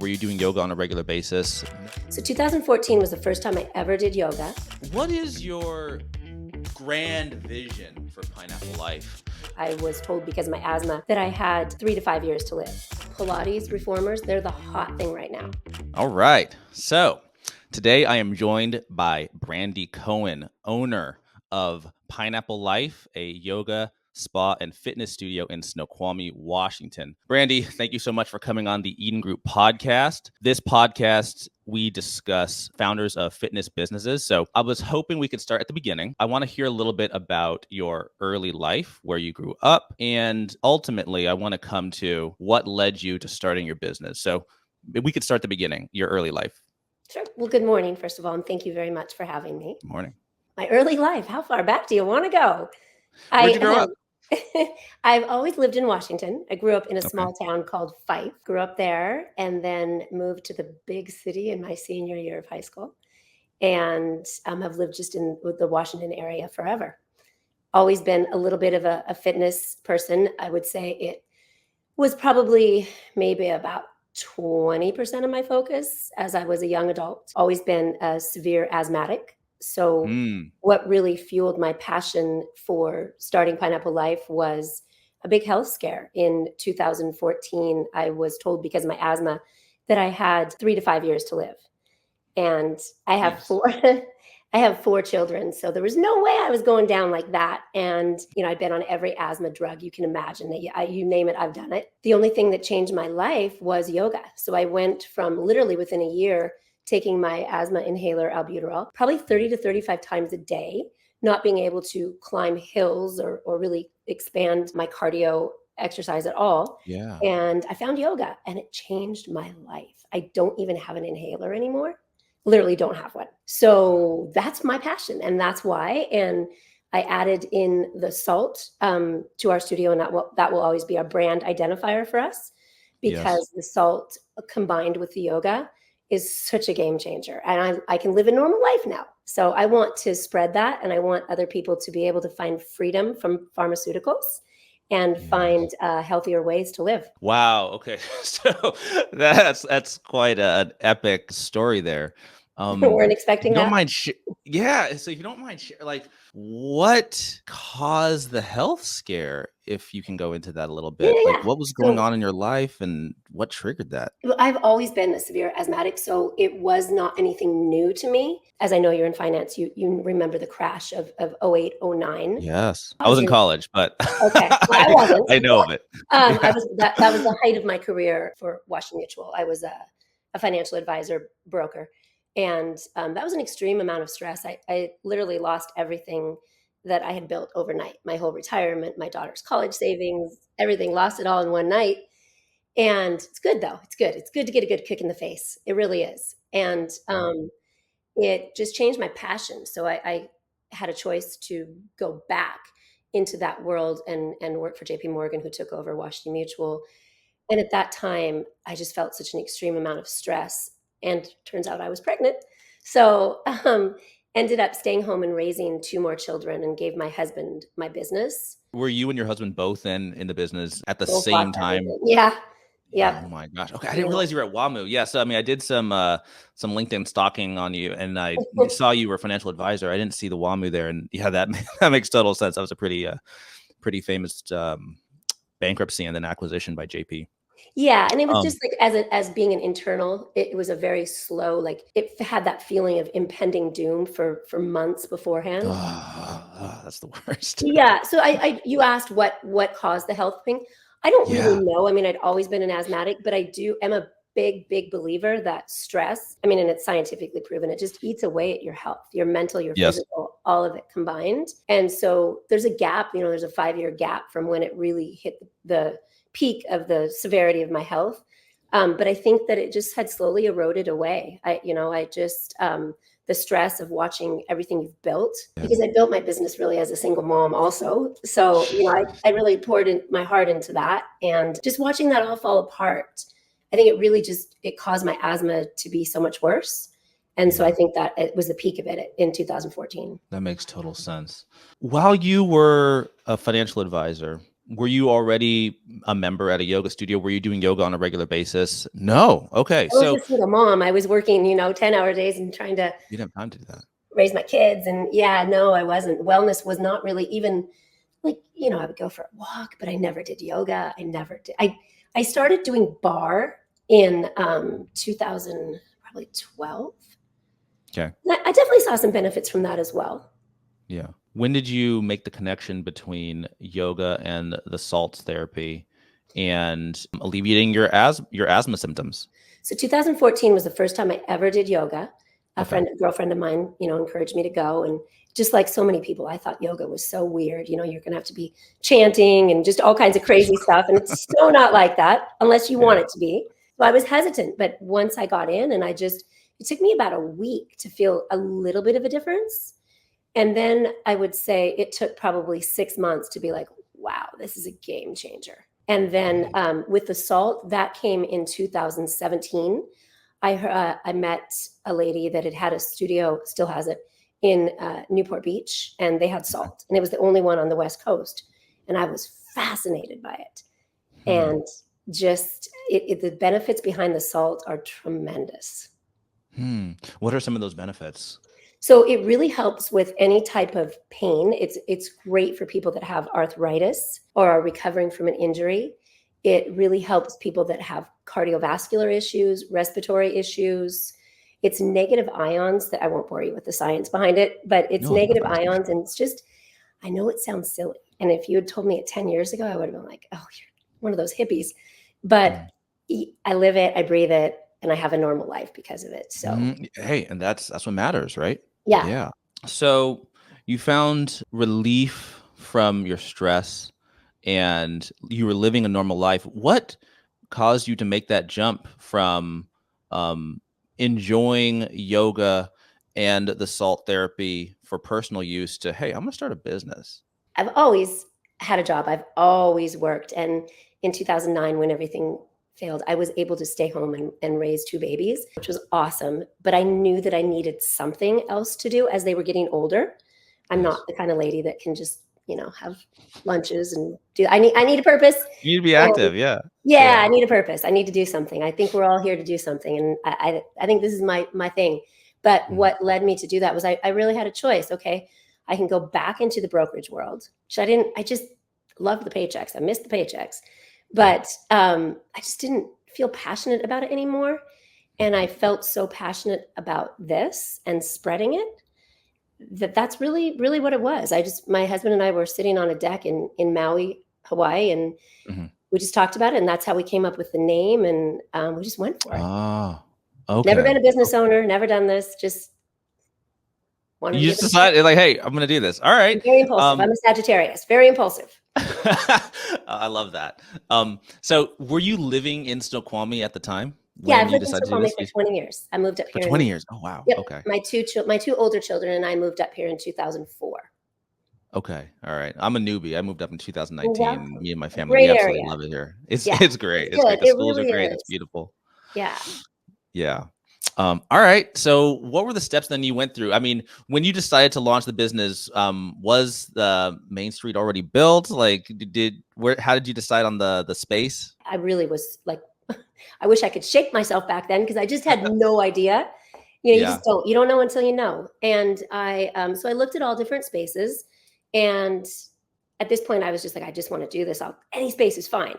Were you doing yoga on a regular basis? So 2014 was the first time I ever did yoga. What is your grand vision for Pineapple Life? I was told because of my asthma that I had 3 to 5 years to live. Pilates reformers, they're the hot thing right now. All right. So today I am joined by Brandi Cohen, owner of Pineapple Life, a yoga, spa, and fitness studio in Snoqualmie, Washington. Brandi, thank you so much for coming on the Eden Group podcast. This podcast, we discuss founders of fitness businesses. So I was hoping we could start at the beginning. I want to hear a little bit about your early life, where you grew up, and ultimately I want to come to what led you to starting your business. So we could start at the beginning, your early life. Sure. Well, good morning, first of all, and thank you very much for having me. Good morning. My early life, how far back do you want to go? Where'd you grow up? I've always lived in Washington. I grew up in a small town called Fife. Grew up there and then moved to the big city in my senior year of high school. And I've lived just in the Washington area forever. Always been a little bit of a fitness person. I would say it was probably maybe about 20% of my focus as I was a young adult. Always been a severe asthmatic. So what really fueled my passion for starting Pineapple Life was a big health scare. In 2014, I was told because of my asthma that I had 3 to 5 years to live. And I have four children. So there was no way I was going down like that. And, I've been on every asthma drug you can imagine. You name it, I've done it. The only thing that changed my life was yoga. So I went from literally within a year taking my asthma inhaler albuterol, probably 30 to 35 times a day, not being able to climb hills or really expand my cardio exercise at all. Yeah. And I found yoga and it changed my life. I don't even have an inhaler anymore. Literally don't have one. So that's my passion and that's why. And I added in the salt to our studio, and that will always be our brand identifier for us, because the salt combined with the yoga is such a game changer. And I can live a normal life now. So I want to spread that, and I want other people to be able to find freedom from pharmaceuticals and find healthier ways to live. Wow. Okay. So that's quite an epic story there. Weren't expecting that. So if you don't mind share, like, what caused the health scare, if you can go into that a little bit? Like, what was going on in your life and what triggered that? Well, I've always been a severe asthmatic, so it was not anything new to me. As I know you're in finance, you remember the crash of 08, 09. Yes. I was in college, but okay. Well, I wasn't. I know of it. That was the height of my career for Washington Mutual. I was a financial advisor broker. And that was an extreme amount of stress. I literally lost everything that I had built overnight. My whole retirement, my daughter's college savings, everything, lost it all in one night. And it's good though. It's good. It's good to get a good kick in the face. It really is. And it just changed my passion. So I had a choice to go back into that world and work for JP Morgan, who took over Washington Mutual. And at that time, I just felt such an extreme amount of stress. And turns out I was pregnant. So ended up staying home and raising 2 more children and gave my husband my business. Were you and your husband both in the business at the same time? Yeah. Yeah. Oh my gosh. Okay. I didn't realize you were at WAMU. Yeah. So, I did some LinkedIn stalking on you, and I saw you were a financial advisor. I didn't see the WAMU there. And yeah, that makes total sense. That was a pretty famous bankruptcy and then acquisition by JP. Yeah. And it was just like, as being an internal, it was a very slow, like it had that feeling of impending doom for months beforehand. That's the worst. Yeah. So you asked what caused the health thing. I don't really know. I mean, I'd always been an asthmatic, but am a big believer that stress, and it's scientifically proven, it just eats away at your health, your mental, your physical, all of it combined. And so there's a gap, there's a 5-year gap from when it really hit the peak of the severity of my health. But I think that it just had slowly eroded away. The stress of watching everything you've built, because I built my business really as a single mom also. So, I really poured my heart into that, and just watching that all fall apart, I think it really it caused my asthma to be so much worse. And so I think that it was the peak of it in 2014. That makes total sense. While you were a financial advisor, were you already a member at a yoga studio? Were you doing yoga on a regular basis? No. Okay. I was a So single mom. I was working, 10-hour days and trying to you didn't have time to do that. raise my kids. And yeah, no, I wasn't. Wellness was not really even like, I would go for a walk, but I never did yoga. I never did. I started doing bar in 2000, probably 12. Okay. I definitely saw some benefits from that as well. Yeah. When did you make the connection between yoga and the salts therapy and alleviating your asthma symptoms? So 2014 was the first time I ever did yoga. A Okay. girlfriend of mine, encouraged me to go. And just like so many people, I thought yoga was so weird. You're going to have to be chanting and just all kinds of crazy stuff. And it's so not like that unless you want Yeah. it to be. So I was hesitant. But once I got in and it took me about a week to feel a little bit of a difference. And then I would say it took probably 6 months to be like, wow, this is a game changer. And then with the salt, that came in 2017. I met a lady that had a studio, still has it, in Newport Beach, and they had salt. And it was the only one on the West Coast. And I was fascinated by it. And just the benefits behind the salt are tremendous. What are some of those benefits? So it really helps with any type of pain. It's great for people that have arthritis or are recovering from an injury. It really helps people that have cardiovascular issues, respiratory issues. It's negative ions that I won't bore you with the science behind it, but it's No, I'm negative fascinated. ions. And it's just, I know it sounds silly. And if you had told me it 10 years ago, I would have been like, oh, you're one of those hippies. But I live it, I breathe it, and I have a normal life because of it. So Hey, and that's what matters, right? yeah. Yeah. So you found relief from your stress and you were living a normal life. What caused you to make that jump from um, enjoying yoga and the salt therapy for personal use to, hey, I'm going to start a business? I've always had a job. I've always worked. And in 2009, when everything failed, I was able to stay home and raise 2 babies, which was awesome. But I knew that I needed something else to do as they were getting older. I'm Yes. not the kind of lady that can just, have lunches and I need a purpose. You need to be And active. Yeah. yeah, Yeah. I need a purpose. I need to do something. I think we're all here to do something. And I think this is my thing. But what led me to do that was I really had a choice. Okay, I can go back into the brokerage world, which I just loved the paychecks. I missed the paychecks. But I just didn't feel passionate about it anymore. And I felt so passionate about this and spreading it that's really, really what it was. My husband and I were sitting on a deck in Maui, Hawaii, and Mhm. we just talked about it. And that's how we came up with the name. And we just went for it. Ah, Never been okay. a business owner, never done this, just wanted to You give just it a try. decided like, hey, I'm going to do this. All right. I'm very impulsive. I'm a Sagittarius, very impulsive. I love that. So were you living in Snoqualmie at the time Yeah, when I've you lived in decided to do Snoqualmie this? for 20 years. I moved up For here 20 years. Oh, wow. yep, Okay. my two older children and I moved up here in 2004. Okay. All right. I'm a newbie. I moved up in Well, 2019. welcome. Me and my A family, we great absolutely area. love it here. It's Yeah, it's it's great. It's great. good. The It schools are really great. It's is. beautiful. Yeah. Yeah. All right. So what were the steps then you went through? I mean, when you decided to launch the business, was the Main Street already built? Like how did you decide on the space? I really was like, I wish I could shake myself back then because I just had no idea. Yeah. You don't know until you know. And so I looked at all different spaces. And at this point, I was just like, I just want to do this. Any space is fine.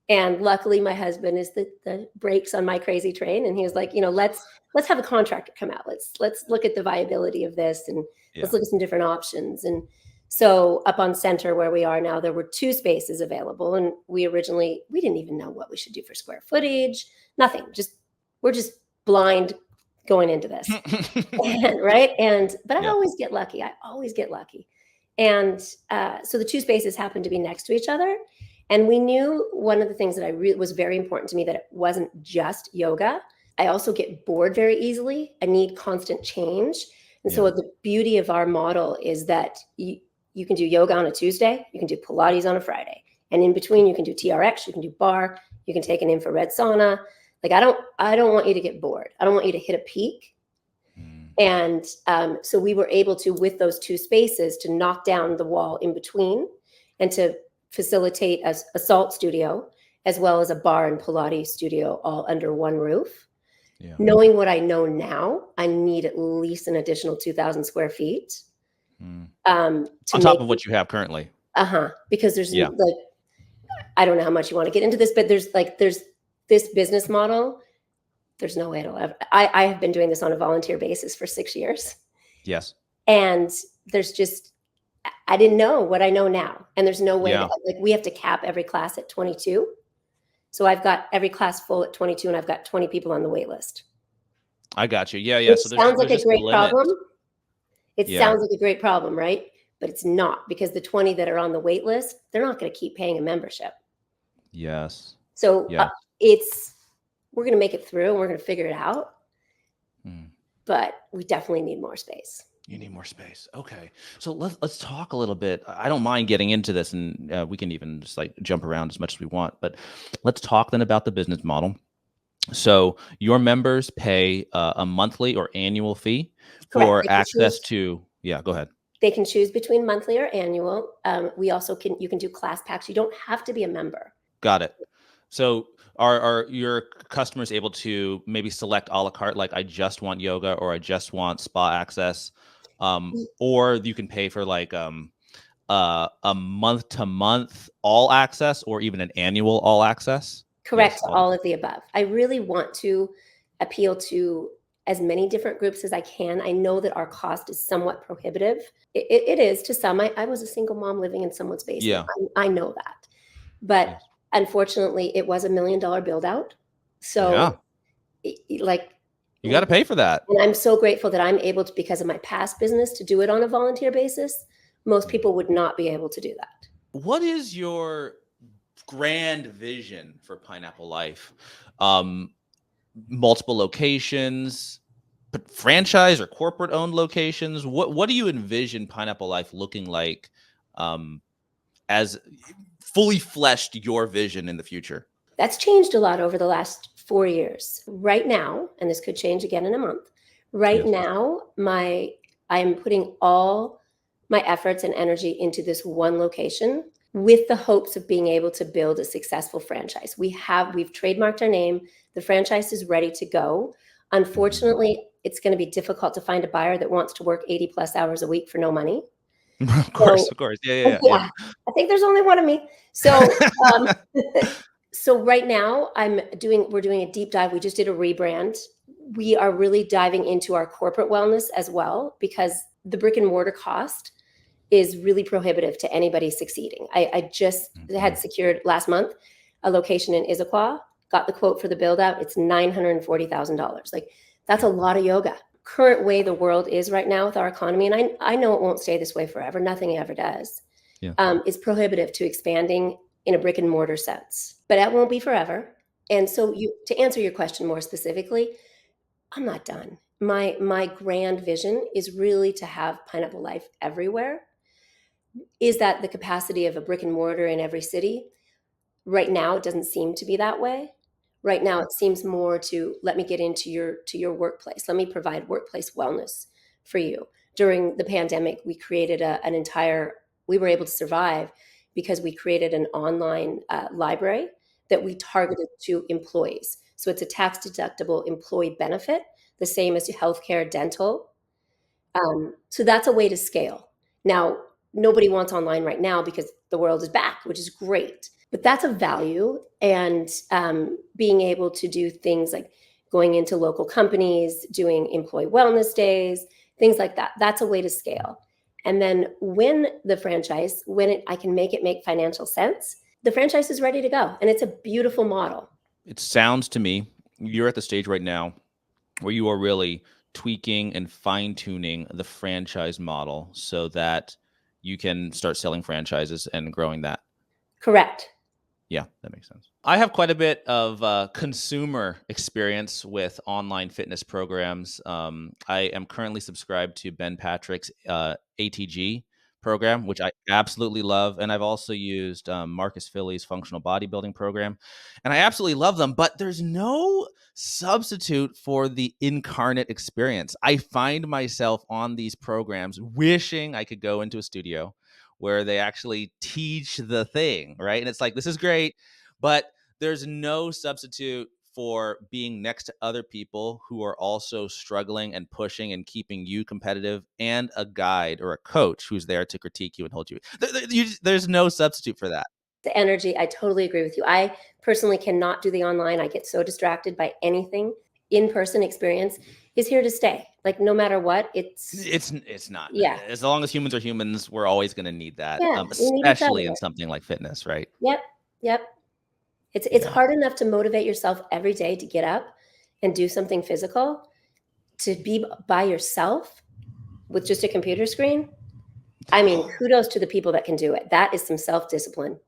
And luckily, my husband is the brakes on my crazy train. And he was like, let's have a contractor come out. Let's look at the viability of this and let's Yeah. look at some different options. And so up on Center where we are now, there were 2 spaces available. And we didn't even know what we should do for square footage, nothing. We're just blind going into this. Right. But I Yeah. always get lucky. And so the 2 spaces happened to be next to each other. And we knew one of the things that was very important to me that it wasn't just yoga. I also get bored very easily. I need constant change. And Yeah. so the beauty of our model is that you can do yoga on a Tuesday, you can do Pilates on a Friday. And in between, you can do TRX, you can do bar, you can take an infrared sauna. Like I don't want you to get bored. I don't want you to hit a peak. And so we were able to, with those 2 spaces, to knock down the wall in between and to facilitate a salt studio as well as a bar and Pilates studio all under one roof. Yeah. Knowing what I know now, I need at least an additional 2,000 square feet to On top make of what you have currently. because there's Yeah. like, I don't know how much you want to get into this, but there's this business model. There's no way it'll ever. I have been doing this on a volunteer basis for 6 years, Yes. and there's just I didn't know what I know now, and there's no way Yeah. that, like, we have to cap every class at 22. So I've got every class full at 22, and I've got 20 people on the wait list. I got you. Yeah. Yeah. Which So sounds like there's a just a great limit. problem. It Yeah. sounds like a great problem, right? But it's not, because the 20 that are on the wait list, they're not going to keep paying a membership. Yes. So Yes. we're going to make it through, and we're going to figure it out. But we definitely need more space. You need more space. Okay. So let's talk a little bit. I don't mind getting into this, and we can even just like jump around as much as we want, but let's talk then about the business model. So your members pay a monthly or annual fee Correct. for They can access choose, to, yeah, go ahead. they can choose between monthly or annual. We also you can do class packs. You don't have to be a member. Got it. So are your customers able to maybe select a la carte, like I just want yoga or I just want spa access? Or you can pay for like a month to month all access, or even an annual all access? Correct, Yes, to all of the above. I really want to appeal to as many different groups as I can. I know that our cost is somewhat prohibitive. It is to some. I was a single mom living in someone's basement. Yeah. I know that. But Yes. unfortunately, it was $1 million build out. Yeah. So, like, You got to pay for that. and I'm so grateful that I'm able to, because of my past business, to do it on a volunteer basis. Most people would not be able to do that. What is your grand vision for Pineapple Life? Multiple locations, but franchise or corporate owned locations? What do you envision Pineapple Life looking like as fully fleshed your vision in the future? That's changed a lot over the last 4 years. Right now, and this could change again in a month. Right Yes. now, I'm putting all my efforts and energy into this one location with the hopes of being able to build a successful franchise. We've trademarked our name. The franchise is ready to go. Unfortunately, it's going to be difficult to find a buyer that wants to work 80 plus hours a week for no money. Of So, course. Yeah. I think there's only one of me. So, um, so right now we're doing a deep dive. We just did a rebrand. We are really diving into our corporate wellness as well, because the brick and mortar cost is really prohibitive to anybody succeeding. I just had secured last month a location in Issaquah, got the quote for the build out. It's $940,000. Like, that's a lot of yoga. Current way the world is right now with our economy, and I know it won't stay this way forever. Nothing ever does. Yeah. Is prohibitive to expanding in a brick and mortar sense, but that won't be forever. And so, to answer your question more specifically, I'm not done. My grand vision is really to have Pineapple Life everywhere. Is that the capacity of a brick and mortar in every city? Right now, it doesn't seem to be that way. Right now, it seems more to, let me get into your workplace. Let me provide workplace wellness for you. During the pandemic, we created we were able to survive because we created an online library that we targeted to employees. So it's a tax deductible employee benefit, the same as healthcare, dental. So that's a way to scale. Now, nobody wants online right now because the world is back, which is great. But that's a value. And being able to do things like going into local companies, doing employee wellness days, things like that, that's a way to scale. And then when I can make it make financial sense, the franchise is ready to go. And it's a beautiful model. It sounds to me, you're at the stage right now where you are really tweaking and fine-tuning the franchise model so that you can start selling franchises and growing that. Correct. Yeah, that makes sense. I have quite a bit of consumer experience with online fitness programs. I am currently subscribed to Ben Patrick's ATG program, which I absolutely love. And I've also used Marcus Philly's functional bodybuilding program, and I absolutely love them. But there's no substitute for the incarnate experience. I find myself on these programs wishing I could go into a studio, where they actually teach the thing, right? And it's like, this is great, but there's no substitute for being next to other people who are also struggling and pushing and keeping you competitive, and a guide or a coach who's there to critique you and hold you. There's no substitute for that. The energy, I totally agree with you. I personally cannot do the online. I get so distracted by anything. In-person experience is here to stay. Like no matter what, It's not. yeah. As long as humans are humans, we're always going to need that, Yeah, we need each especially in other. something like fitness, right? Yep, yep. It's Yeah. hard enough to motivate yourself every day to get up and do something physical, to be by yourself with just a computer screen. I mean, kudos to the people that can do it. That is some self-discipline.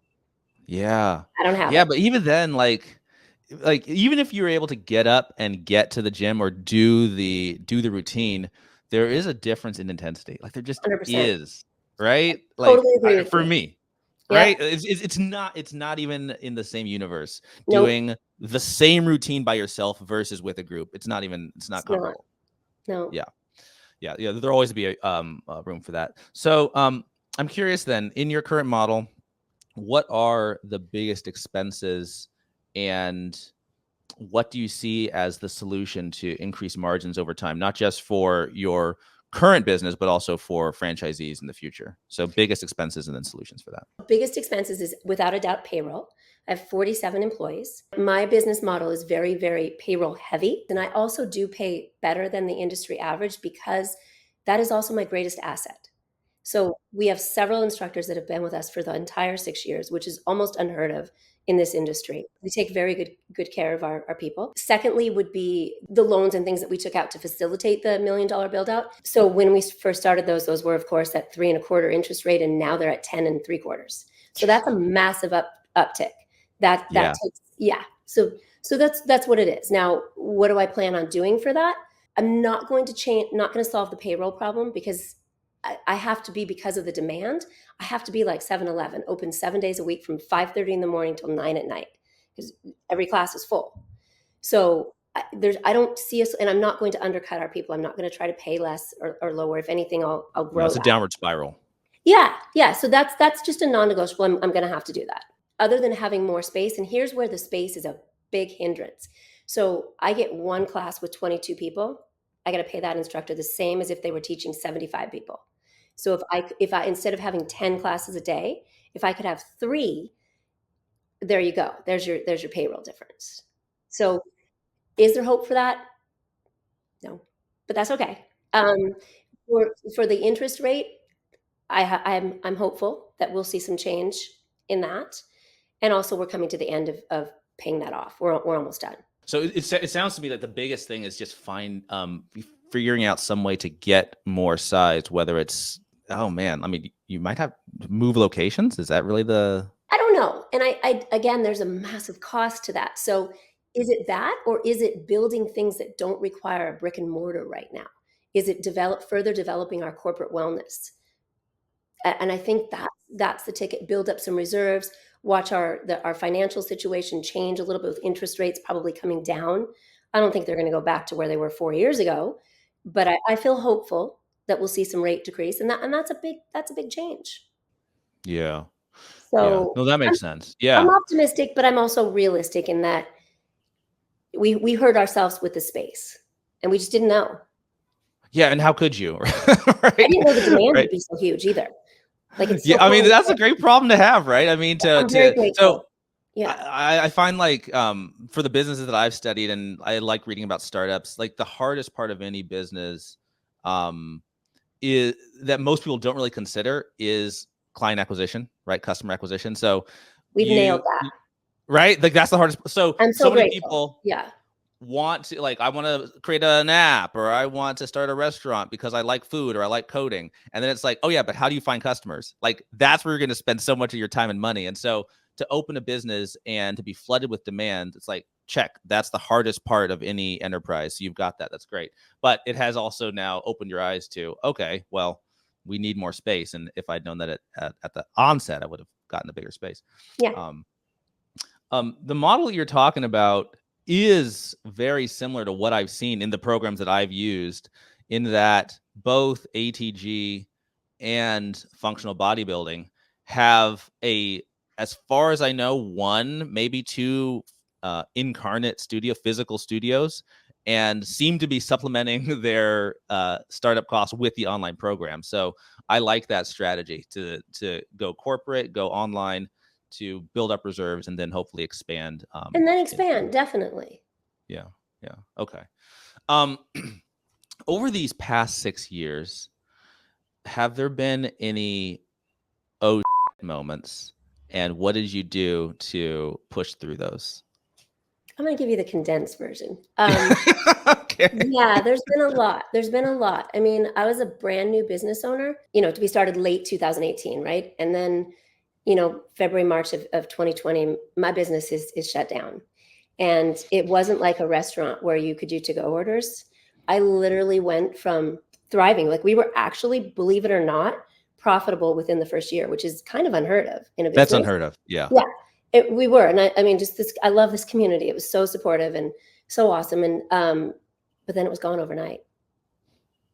Yeah. I don't have Yeah, it. but even then, like even if you're able to get up and get to the gym or do the routine, there is a difference in intensity. Like there just 100%. is, right? Like Totally agree with for you. me, Yep. right? It's not even in the same universe Nope. doing the same routine by yourself versus with a group. It's not It's not. comparable. No. Yeah. Yeah, there'll always be a room for that. So, I'm curious then, in your current model, what are the biggest expenses, and what do you see as the solution to increase margins over time, not just for your current business, but also for franchisees in the future? So biggest expenses and then solutions for that. Biggest expenses is without a doubt payroll. I have 47 employees. My business model is very, very payroll heavy. And I also do pay better than the industry average because that is also my greatest asset. So we have several instructors that have been with us for the entire 6 years, which is almost unheard of in this industry. We take very good care of our people. Secondly, would be the loans and things that we took out to facilitate the $1 million build out. So when we first started those were of course at 3.25% interest rate, and now they're at 10.75%. So that's a massive uptick. That Yeah. takes, yeah. So that's what it is. Now, what do I plan on doing for that? I'm not going to change, not going to solve the payroll problem, because I have to be, because of the demand, I have to be like 7-Eleven, open 7 days a week from 5:30 in the morning till 9 at night, because every class is full. So I don't see us, and I'm not going to undercut our people. I'm not going to try to pay less or lower. If anything, I'll No, grow it's a that. downward spiral. Yeah, yeah. So that's just a non-negotiable. I'm going to have to do that. Other than having more space, and here's where the space is a big hindrance. So I get one class with 22 people. I got to pay that instructor the same as if they were teaching 75 people. So if I instead of having 10 classes a day, if I could have 3, there you go. There's your payroll difference. So is there hope for that? No, but that's okay. For the interest rate, I'm hopeful that we'll see some change in that, and also we're coming to the end of paying that off. We're almost done. So it sounds to me like the biggest thing is just figuring out some way to get more size, whether it's, oh man, I mean, you might have to move locations. Is that really the I don't know, and I again, there's a massive cost to that. So is it that, or is it building things that don't require a brick and mortar right now? Is it further developing our corporate wellness? And I think that's the ticket. Build up some reserves. Watch our financial situation change a little bit with interest rates probably coming down. I don't think they're going to go back to where they were 4 years ago, but I feel hopeful that we'll see some rate decrease, and that's a big change. Yeah. Yeah. So No, that I'm makes sense. I'm Yeah. optimistic, but I'm also realistic in that we hurt ourselves with the space, and we just didn't know. Yeah, and how could you? I Right? didn't know the demand Right. would be so huge either. Like it's Yeah, so I mean, funny. that's a great problem to have, right? I mean, I'm very so grateful. Yeah, I find like for the businesses that I've studied, and I like reading about startups, like the hardest part of any business um is that most people don't really consider is client acquisition, right? Customer acquisition. So we've nailed that. right? Like that's the hardest. So I'm so so many grateful. people Yeah, want to, like, I want to create an app, or I want to start a restaurant because I like food or I like coding. And then it's like, oh yeah, but how do you find customers? Like that's where you're going to spend so much of your time and money. And so to open a business and to be flooded with demand, it's like, check. That's the hardest part of any enterprise. So you've got that. That's great. But it has also now opened your eyes to, okay, well, we need more space. And if I'd known that at the onset, I would have gotten a bigger space. yeah. Um, the model you're talking about is very similar to what I've seen in the programs that I've used, in that both ATG and functional bodybuilding have as far as I know, one, maybe two incarnate physical studios, and seem to be supplementing their startup costs with the online program. So I like that strategy to go corporate, go online, to build up reserves, and then hopefully expand. And then expand, definitely. Yeah. Okay. Um, over these past 6 years, have there been any moments, and what did you do to push through those? I'm going to give you the condensed version. Okay. Yeah, there's been a lot. There's been a lot. I mean, I was a brand new business owner, we started late 2018, right? And then, February, March of 2020, my business is shut down. And it wasn't like a restaurant where you could do to-go orders. I literally went from thriving. Like we were actually, believe it or not, profitable within the first year, which is kind of unheard of in a That's business. unheard of. Yeah. Yeah, we were. And I mean, just this, I love this community. It was so supportive and so awesome. And, but then it was gone overnight.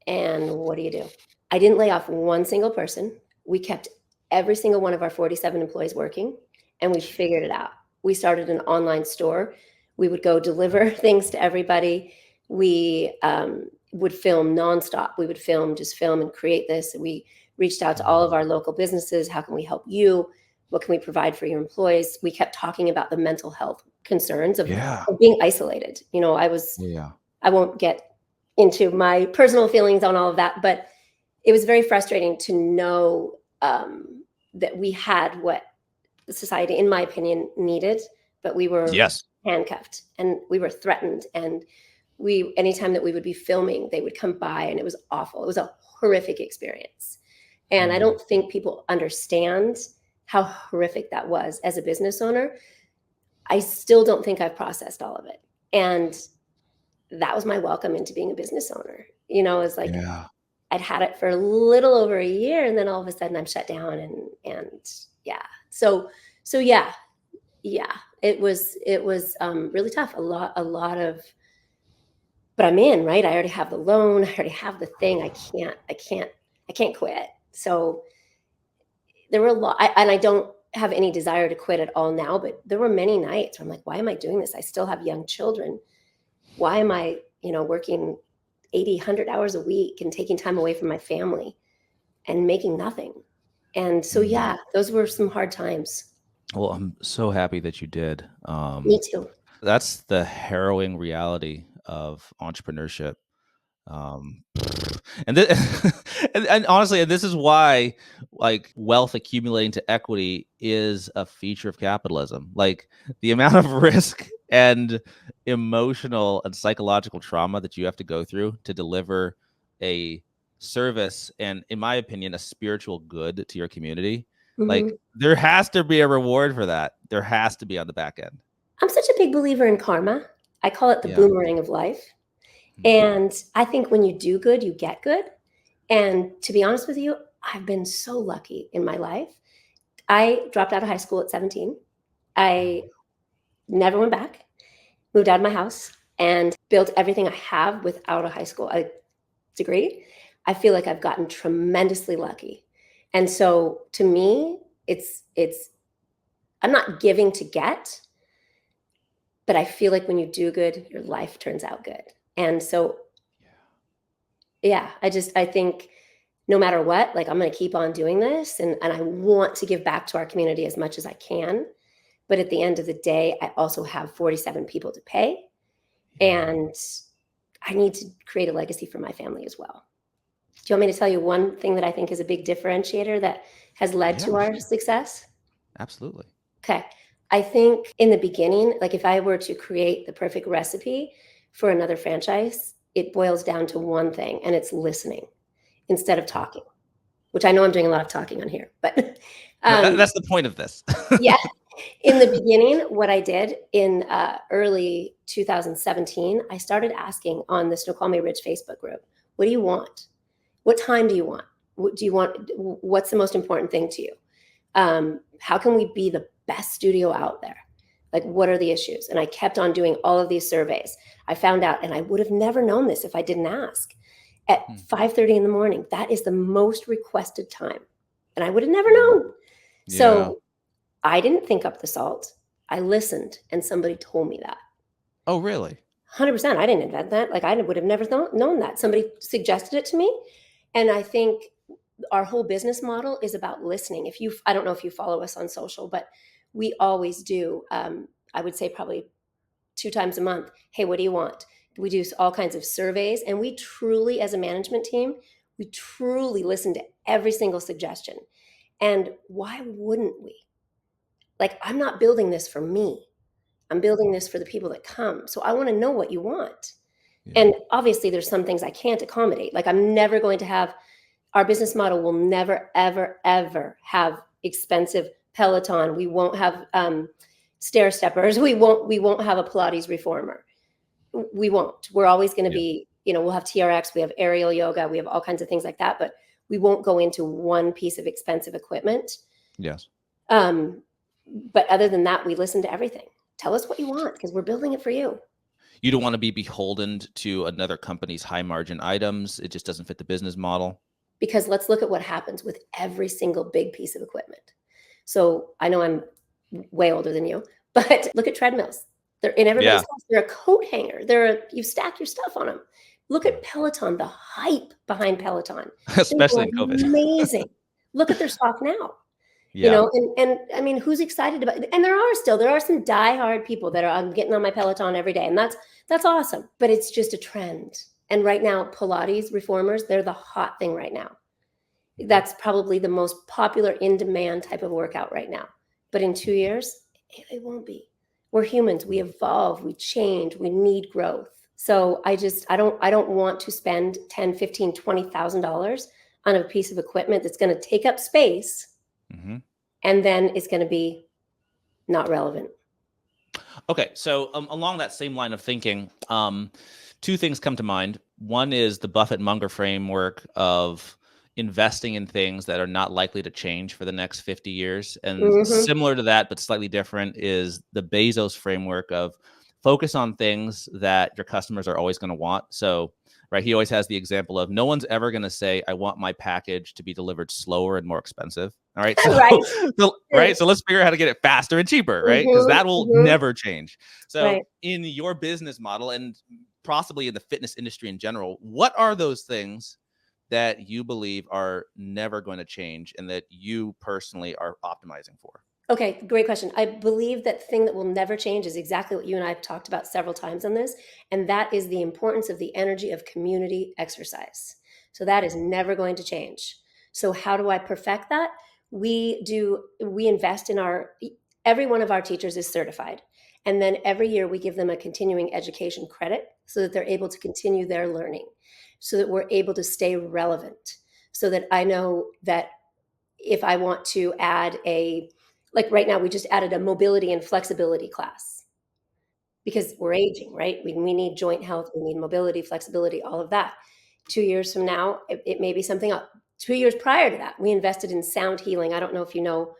And what do? I didn't lay off one single person. We kept every single one of our 47 employees working, and we figured it out. We started an online store. We would go deliver things to everybody. We would film nonstop. We would just film and create this. We reached out to all of our local businesses. How can we help you? What can we provide for your employees? We kept talking about the mental health concerns of being isolated. I won't get into my personal feelings on all of that, but it was very frustrating to know that we had what the society, in my opinion, needed, but we were handcuffed and we were threatened. And anytime that we would be filming, they would come by, and it was awful. It was a horrific experience. And I don't think people understand how horrific that was as a business owner. I still don't think I've processed all of it. And that was my welcome into being a business owner. It was like, I'd had it for a little over a year, and then all of a sudden I'm shut down, and yeah. So yeah, it was really tough. A lot of, but I'm in, right? I already have the loan. I already have the thing. I can't quit. So there were a lot, and I don't have any desire to quit at all now, but there were many nights where I'm like, why am I doing this? I still have young children. Why am I, working 80, 100 hours a week and taking time away from my family and making nothing? And so, yeah, those were some hard times. Well, I'm so happy that you did. Me too. That's the harrowing reality of entrepreneurship. And, and honestly, and this is why, like, wealth accumulating to equity is a feature of capitalism. Like, the amount of risk and emotional and psychological trauma that you have to go through to deliver a service, and in my opinion, a spiritual good to your community. Like, there has to be a reward for that. There has to be on the back end. I'm such a big believer in karma. I call it the boomerang of life. And I think when you do good, you get good. And to be honest with you, I've been so lucky in my life. I dropped out of high school at 17. I never went back, moved out of my house, and built everything I have without a high school degree. I feel like I've gotten tremendously lucky. And so to me, it's I'm not giving to get, but I feel like when you do good, your life turns out good. And so, yeah, I think no matter what, like, I'm going to keep on doing this, and I want to give back to our community as much as I can. But at the end of the day, I also have 47 people to pay, and I need to create a legacy for my family as well. Do you want me to tell you one thing that I think is a big differentiator that has led to our success? Absolutely. Okay. I think in the beginning, like, if I were to create the perfect recipe for another franchise, it boils down to one thing, and it's listening instead of talking, which I know I'm doing a lot of talking on here, but that's the point of this. Yeah. In the beginning, what I did in early 2017, I started asking on the Snoqualmie Ridge Facebook group, what do you want? What time do you want? What do you want? What's the most important thing to you? How can we be the best studio out there? Like, what are the issues? And I kept on doing all of these surveys. I found out, and I would have never known this if I didn't ask. at 5:30 in the morning. That is the most requested time. And I would have never known. Yeah. So I didn't think up the salt. I listened and somebody told me that. Oh, really? 100%. I didn't invent that. Like I would have never known that. Somebody suggested it to me. And I think our whole business model is about listening. I don't know if you follow us on social, but we always do. I would say probably 2 times a month. Hey, what do you want? We do all kinds of surveys, and we truly, as a management team, we truly listen to every single suggestion. And why wouldn't we? Like, I'm not building this for me. I'm building this for the people that come. So I want to know what you want. Yeah. And obviously, there's some things I can't accommodate. Like, I'm never going to have our business model will never, ever, ever have expensive Peloton. We won't have stair steppers. We won't have a Pilates reformer. We won't. We're always going to be, we'll have TRX, we have aerial yoga, we have all kinds of things like that, but we won't go into one piece of expensive equipment. Yes. But other than that, we listen to everything. Tell us what you want because we're building it for you. You don't want to be beholden to another company's high margin items. It just doesn't fit the business model. Because let's look at what happens with every single big piece of equipment. So I know I'm way older than you, but look at treadmills. They're in everybody's house. They're a coat hanger. You stack your stuff on them. Look at Peloton, the hype behind Peloton. Especially in COVID. Amazing. Look at their stock now. Yeah. And I mean, who's excited about it? And there are some diehard people that I'm getting on my Peloton every day. And that's awesome. But it's just a trend. And right now, Pilates reformers, they're the hot thing right now. That's probably the most popular in-demand type of workout right now. But in 2 years, it won't be. We're humans. We evolve. We change. We need growth. So I don't want to spend $10,000, $15,000, $20,000 on a piece of equipment that's going to take up space, and then it's going to be not relevant. Okay, so along that same line of thinking, two things come to mind. One is the Buffett-Munger framework of investing in things that are not likely to change for the next 50 years. And similar to that, but slightly different, is the Bezos framework of focus on things that your customers are always going to want. So, right, he always has the example of no one's ever going to say, I want my package to be delivered slower and more expensive. All right. So, right. So let's figure out how to get it faster and cheaper, right? Because that will never change. So in your business model and possibly in the fitness industry in general, what are those things that you believe are never going to change and that you personally are optimizing for? Okay, great question. I believe that the thing that will never change is exactly what you and I have talked about several times on this, and that is the importance of the energy of community exercise. So that is never going to change. So how do I perfect that? We invest in every one of our teachers is certified. And then every year we give them a continuing education credit so that they're able to continue their learning, so that we're able to stay relevant, so that I know that if I want to add like right now, we just added a mobility and flexibility class because we're aging, right? We need joint health, we need mobility, flexibility, all of that. 2 years from now, it may be something else. 2 years prior to that, we invested in sound healing. I don't know if you know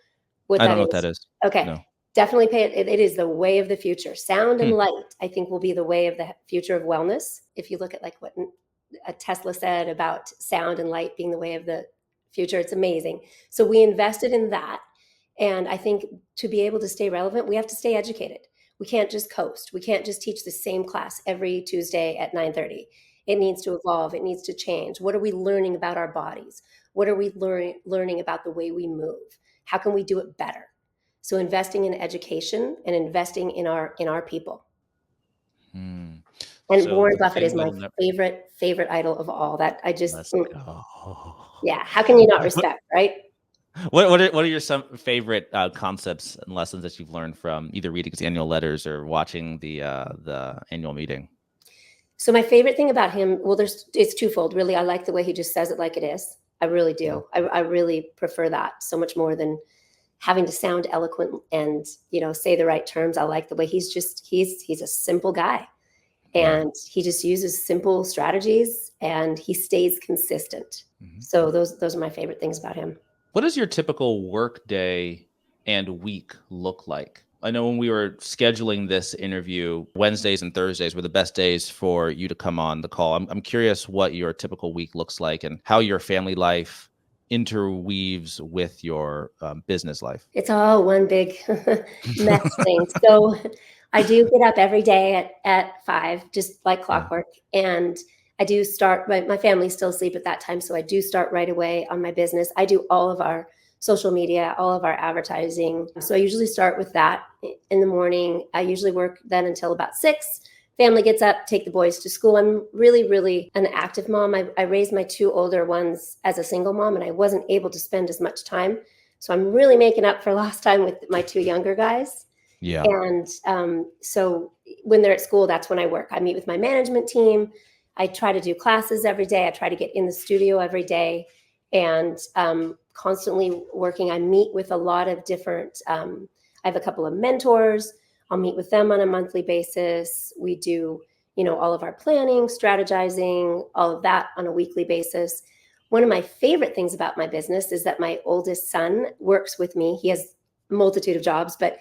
what that is. I don't know what that is. Okay. No. Definitely pay it. It is the way of the future. Sound and light, I think, will be the way of the future of wellness. If you look at like what Tesla said about sound and light being the way of the future, it's amazing. So we invested in that. And I think to be able to stay relevant, we have to stay educated. We can't just coast. We can't just teach the same class every Tuesday at 9:30. It needs to evolve. It needs to change. What are we learning about our bodies? What are we learning about the way we move? How can we do it better? So investing in education and investing in our people. And so Warren Buffett is my favorite idol of all. That I just, yeah. How can you not respect, right? What are your some favorite concepts and lessons that you've learned from either reading his annual letters or watching the annual meeting? So my favorite thing about him, well, it's twofold. Really, I like the way he just says it like it is. I really do. I really prefer that so much more than having to sound eloquent and say the right terms. I like the way he's a simple guy, and he just uses simple strategies and he stays consistent. So those are my favorite things about him. What does your typical work day and week look like? I know when we were scheduling this interview, Wednesdays and Thursdays were the best days for you to come on the call. I'm curious what your typical week looks like and how your family life interweaves with your business life. It's all one big mess thing. So I do get up every day at 5, just like Yeah. clockwork. And I do start, my family's still asleep at that time. So I do start right away on my business. I do all of our social media, all of our advertising. So I usually start with that in the morning. I usually work then until about 6. Family gets up, take the boys to school. I'm really, really an active mom. I raised my 2 older ones as a single mom, and I wasn't able to spend as much time. So I'm really making up for lost time with my 2 younger guys. Yeah. And so when they're at school, that's when I work. I meet with my management team. I try to do classes every day. I try to get in the studio every day, and constantly working. I meet with a lot of different, I have a couple of mentors. I'll meet with them on a monthly basis. We do, all of our planning, strategizing, all of that on a weekly basis. One of my favorite things about my business is that my oldest son works with me. He has a multitude of jobs, but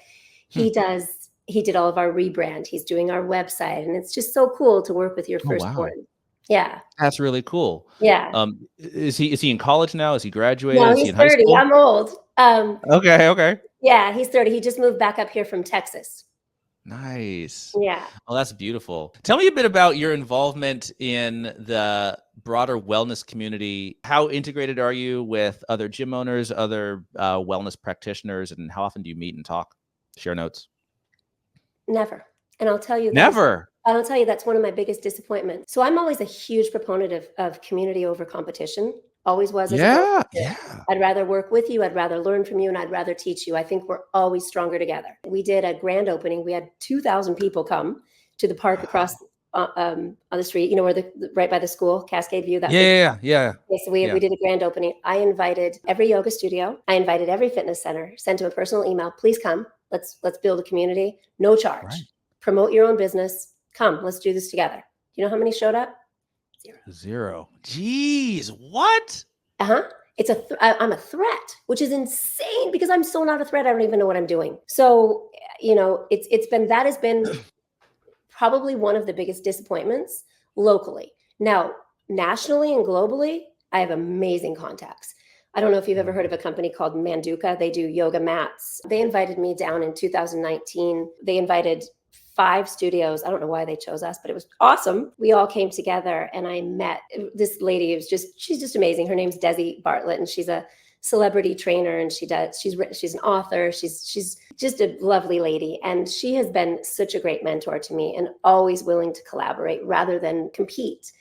he did all of our rebrand. He's doing our website, and it's just so cool to work with your Oh, wow. firstborn. Yeah. That's really cool. Yeah. Is he in college now? Is he graduated? No, Is he he's in high 30. school? I'm old. Okay. Yeah, he's 30. He just moved back up here from Texas. Nice. Yeah. Oh, that's beautiful. Tell me a bit about your involvement in the broader wellness community. How integrated are you with other gym owners, other wellness practitioners, and how often do you meet and talk? Share notes? Never. And I'll tell you Never. that's one of my biggest disappointments. So I'm always a huge proponent of community over competition. Always was as a girl. Yeah. I'd rather work with you. I'd rather learn from you, and I'd rather teach you. I think we're always stronger together. We did a grand opening. We had 2,000 people come to the park across on the street, where right by the school, Cascade View. That big. Yeah. So we did a grand opening. I invited every yoga studio. I invited every fitness center. Sent them a personal email. Please come. Let's build a community. No charge. Right. Promote your own business. Come. Let's do this together. Do you know how many showed up? Zero. Jeez, what? I'm a threat, which is insane because I'm so not a threat. I don't even know what I'm doing. So, that has been probably one of the biggest disappointments locally. Now, nationally and globally, I have amazing contacts. I don't know if you've ever heard of a company called Manduka. They do yoga mats. They invited me down in 2019. They invited 5 studios. I don't know why they chose us, but it was awesome. We all came together, and I met this lady. She's just amazing. Her name's Desi Bartlett, and she's a celebrity trainer, and she's an author. She's just a lovely lady, and she has been such a great mentor to me, and always willing to collaborate rather than compete.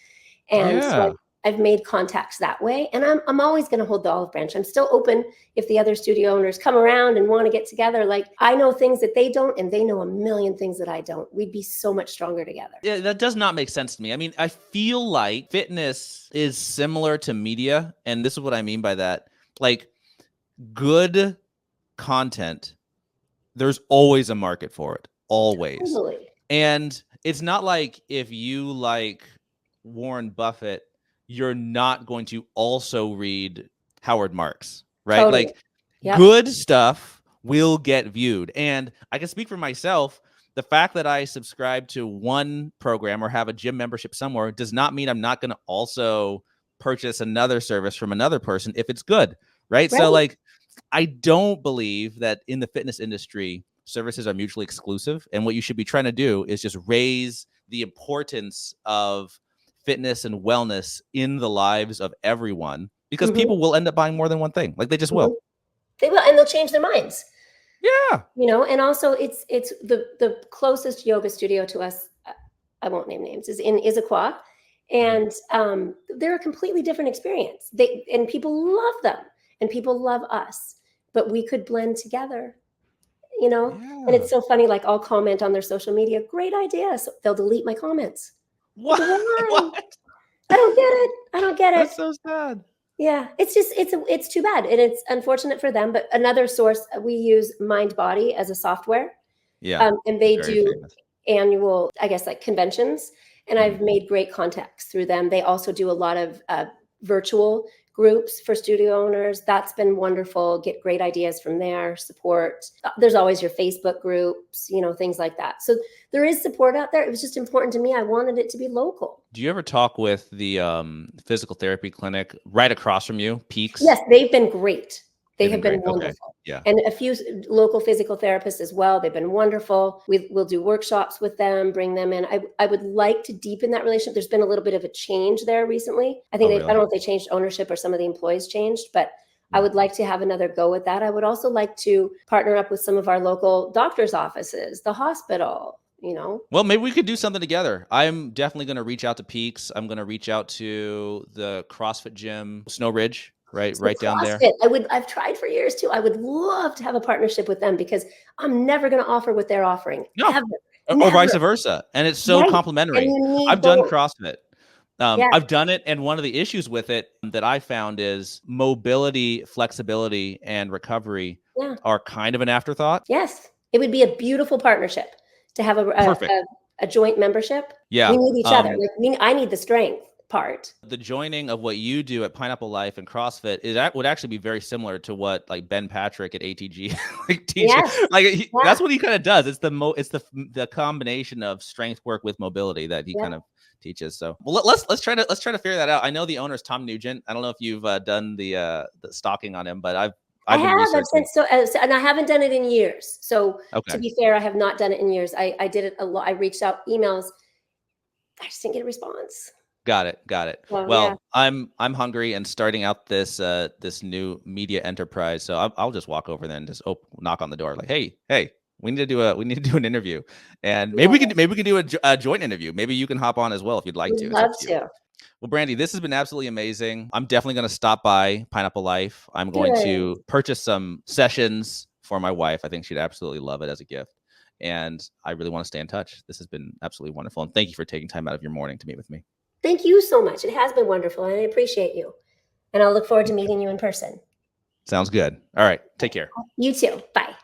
And so I've made contacts that way, and I'm always going to hold the olive branch. I'm still open if the other studio owners come around and want to get together. Like, I know things that they don't, and they know a million things that I don't. We'd be so much stronger together. Yeah, that does not make sense to me. I mean, I feel like fitness is similar to media, and this is what I mean by that. Like, good content, there's always a market for it. Always. Totally. And it's not like if you like Warren Buffett, you're not going to also read Howard Marks, right? Totally. Like, good stuff will get viewed. And I can speak for myself. The fact that I subscribe to one program or have a gym membership somewhere does not mean I'm not going to also purchase another service from another person if it's good, right? So, like, I don't believe that in the fitness industry, services are mutually exclusive. And what you should be trying to do is just raise the importance of fitness and wellness in the lives of everyone, because people will end up buying more than one thing. Like, they just will. They will, and they'll change their minds. Yeah. And also it's the closest yoga studio to us, I won't name names, is in Issaquah. And they're a completely different experience. And people love them, and people love us, but we could blend together, And it's so funny, like, I'll comment on their social media, great idea. So they'll delete my comments. What? What? I don't get it. That's so sad. Yeah, it's too bad, and it's unfortunate for them. But another source, we use Mind-Body as a software. Yeah, and they do famous annual, I guess, like conventions, and I've made great contacts through them. They also do a lot of virtual groups for studio owners. That's been wonderful. Get great ideas from there, support. There's always your Facebook groups, things like that. So there is support out there. It was just important to me. I wanted it to be local. Do you ever talk with the physical therapy clinic right across from you, Peaks? Yes, they've been great. They They've have been been great. Okay. wonderful. Yeah. And a few local physical therapists as well. They've been wonderful. We'll do workshops with them, bring them in. I would like to deepen that relationship. There's been a little bit of a change there recently. I think Oh, really? I don't know if they changed ownership or some of the employees changed, but I would like to have another go at that. I would also like to partner up with some of our local doctor's offices, the hospital. Well, maybe we could do something together. I'm definitely going to reach out to Peaks. I'm going to reach out to the CrossFit gym, Snow Ridge, right down there. I've tried for years too. I would love to have a partnership with them because I'm never going to offer what they're offering. No. Ever. Or Never. vice versa. And it's so Right. complimentary. And you need I've done both. CrossFit. Yeah. I've done it. And one of the issues with it that I found is mobility, flexibility, and recovery are kind of an afterthought. Yes. It would be a beautiful partnership to have a joint membership. Yeah. We need each other. I need the strength part. The joining of what you do at Pineapple Life and CrossFit would actually be very similar to what like Ben Patrick at ATG teaches. Yes. That's what he kind of does. It's the combination of strength work with mobility that he kind of teaches. So let's try to figure that out. I know the owner is Tom Nugent. I don't know if you've done the stalking on him, but I've been researching. And I haven't done it in years. So okay. To be fair, I have not done it in years. I did it a lot. I reached out emails. I just didn't get a response. Got it. Well, I'm hungry and starting out this new media enterprise. So I'll just walk over there and just knock on the door like, hey, we need to do an interview, and maybe we can do a joint interview. Maybe you can hop on as well if you'd like to. Love to. Well, Brandi, this has been absolutely amazing. I'm definitely going to stop by Pineapple Life. I'm going to purchase some sessions for my wife. I think she'd absolutely love it as a gift. And I really want to stay in touch. This has been absolutely wonderful. And thank you for taking time out of your morning to meet with me. Thank you so much. It has been wonderful, and I appreciate you. And I'll look forward to meeting you in person. Sounds good. All right. Take care. You too. Bye.